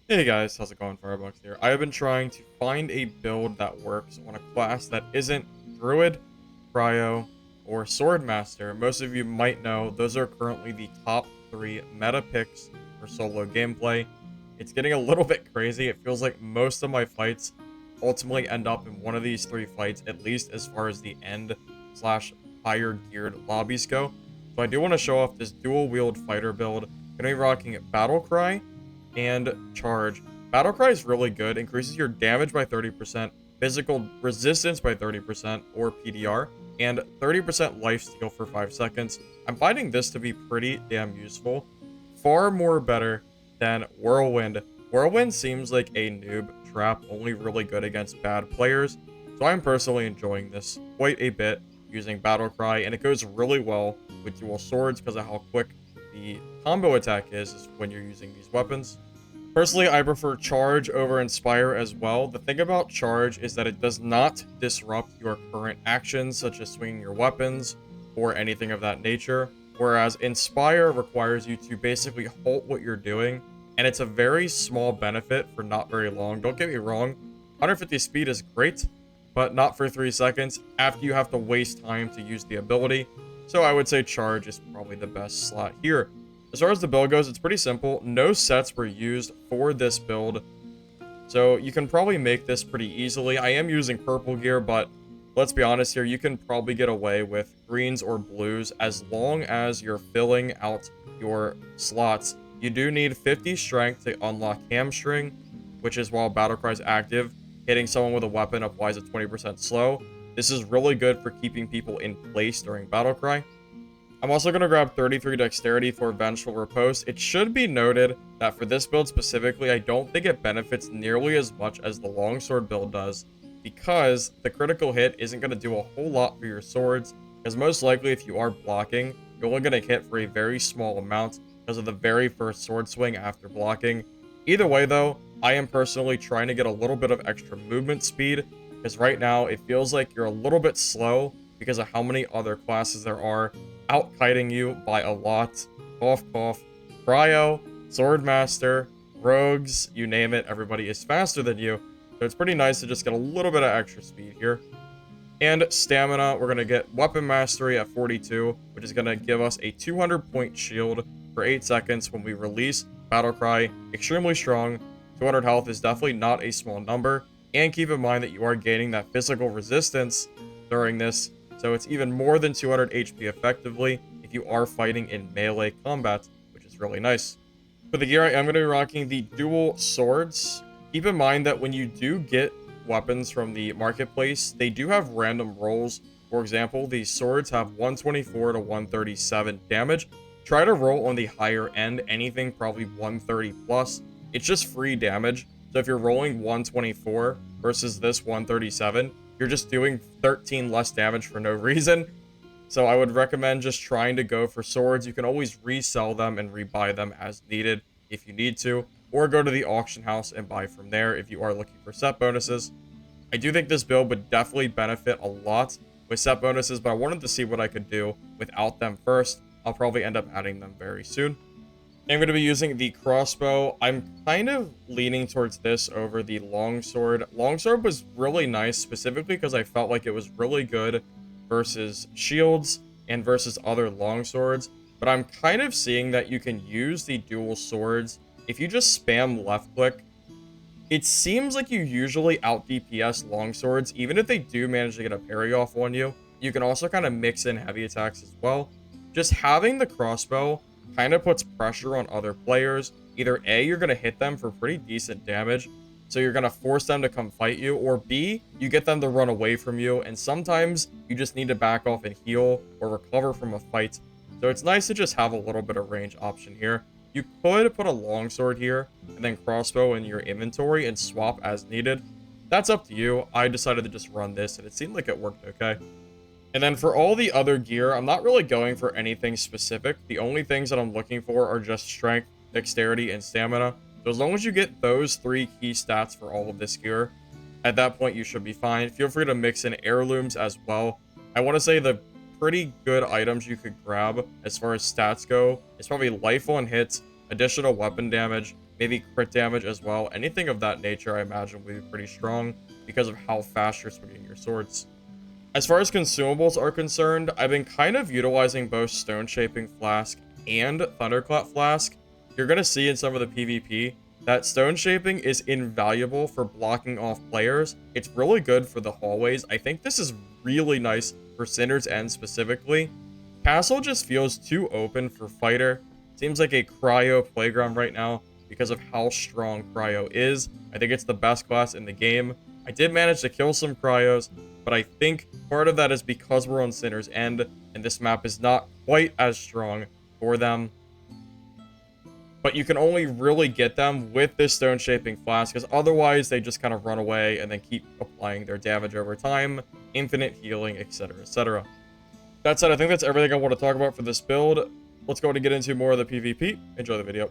Hey guys, how's it going? Firebox here. I have been trying to find a build that works on a class that isn't Druid, Cryo, or Swordmaster. Most of you might know those are currently the top 3 meta picks for solo gameplay. It's getting a little bit crazy. It feels like most of my fights ultimately end up in one of these 3 fights, at least as far as the end slash higher geared lobbies go. So I do want to show off this dual wield fighter build. Gonna be rocking Battle Cry and Charge. Battlecry is really good, increases your damage by 30%, physical resistance by 30%, or PDR, and 30% lifesteal for 5 seconds. I'm finding this to be pretty damn useful. Far more better than Whirlwind. Whirlwind seems like a noob trap, only really good against bad players, so I'm personally enjoying this quite a bit using Battlecry, and it goes really well with dual swords because of how quick the combo attack is when you're using these weapons. Personally, I prefer Charge over Inspire as well. The thing about Charge is that it does not disrupt your current actions, such as swinging your weapons or anything of that nature, whereas Inspire requires you to basically halt what you're doing, and it's a very small benefit for not very long. Don't get me wrong, 150 speed is great, but not for 3 seconds after you have to waste time to use the ability, so I would say Charge is probably the best slot here. As far as the build goes, it's pretty simple. No sets were used for this build, so you can probably make this pretty easily. I am using purple gear, but let's be honest here, you can probably get away with greens or blues as long as you're filling out your slots. You do need 50 strength to unlock Hamstring, which is while Battlecry is active. Hitting someone with a weapon applies a 20% slow. This is really good for keeping people in place during Battlecry. I'm also going to grab 33 Dexterity for Vengeful Riposte. It should be noted that for this build specifically, I don't think it benefits nearly as much as the Longsword build does, because the critical hit isn't going to do a whole lot for your swords, because most likely if you are blocking, you're only going to hit for a very small amount because of the very first sword swing after blocking. Either way though, I am personally trying to get a little bit of extra movement speed, because right now it feels like you're a little bit slow because of how many other classes there are out-kiting you by a lot. Cough, cough. Cryo, Swordmaster, Rogues, you name it, everybody is faster than you. So it's pretty nice to just get a little bit of extra speed here. And Stamina, we're going to get Weapon Mastery at 42, which is going to give us a 200-point shield for 8 seconds when we release Battle Cry. Extremely strong. 200 health is definitely not a small number. And keep in mind that you are gaining that physical resistance during this, so it's even more than 200 HP effectively if you are fighting in melee combat, which is really nice. For the gear, I am going to be rocking the dual swords. Keep in mind that when you do get weapons from the marketplace, they do have random rolls. For example, these swords have 124 to 137 damage. Try to roll on the higher end, anything probably 130 plus. It's just free damage. So if you're rolling 124 versus this 137, you're just doing 13 less damage for no reason. So I would recommend just trying to go for swords. You can always resell them and rebuy them as needed if you need to, or go to the auction house and buy from there if you are looking for set bonuses. I do think this build would definitely benefit a lot with set bonuses, but I wanted to see what I could do without them first. I'll probably end up adding them very soon. I'm going to be using the crossbow. I'm kind of leaning towards this over the longsword. Longsword was really nice, specifically because I felt like it was really good versus shields and versus other longswords. But I'm kind of seeing that you can use the dual swords. If you just spam left click, it seems like you usually out DPS longswords, even if they do manage to get a parry off on you. You can also kind of mix in heavy attacks as well. Just having the crossbow kind of puts pressure on other players. Either A, you're going to hit them for pretty decent damage, so you're going to force them to come fight you, or B, you get them to run away from you, and sometimes you just need to back off and heal or recover from a fight. So it's nice to just have a little bit of range option here. You could put a longsword here and then crossbow in your inventory and swap as needed. That's up to you. I decided to just run this, and it seemed like it worked okay. And then for all the other gear, I'm not really going for anything specific. The only things that I'm looking for are just strength, dexterity, and stamina. So as long as you get those 3 key stats for all of this gear, at that point you should be fine. Feel free to mix in heirlooms as well. I want to say the pretty good items you could grab as far as stats go is probably life on hits, additional weapon damage, maybe crit damage as well. Anything of that nature, I imagine, will be pretty strong because of how fast you're swinging your swords. As far as consumables are concerned, I've been kind of utilizing both Stone Shaping Flask and Thunderclap Flask. You're going to see in some of the PvP that Stone Shaping is invaluable for blocking off players. It's really good for the hallways. I think this is really nice for Sinner's End specifically. Castle just feels too open for Fighter. Seems like a Cryo playground right now because of how strong Cryo is. I think it's the best class in the game. I did manage to kill some Cryos, but I think part of that is because we're on Sinner's End, and this map is not quite as strong for them. But you can only really get them with this Stone Shaping Flask, because otherwise they just kind of run away and then keep applying their damage over time, infinite healing, etc., etc. That said, I think that's everything I want to talk about for this build. Let's go ahead and get into more of the PvP. Enjoy the video.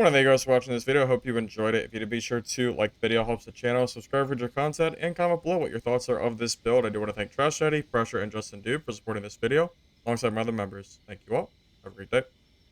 I want to thank you guys for watching this video. I hope you enjoyed it. If you did, be sure to like the video, helps the channel, subscribe for future content, and comment below what your thoughts are of this build. I do want to thank Trash Daddy, Pressure, and Justin Dude for supporting this video, alongside my other members. Thank you all. Have a great day.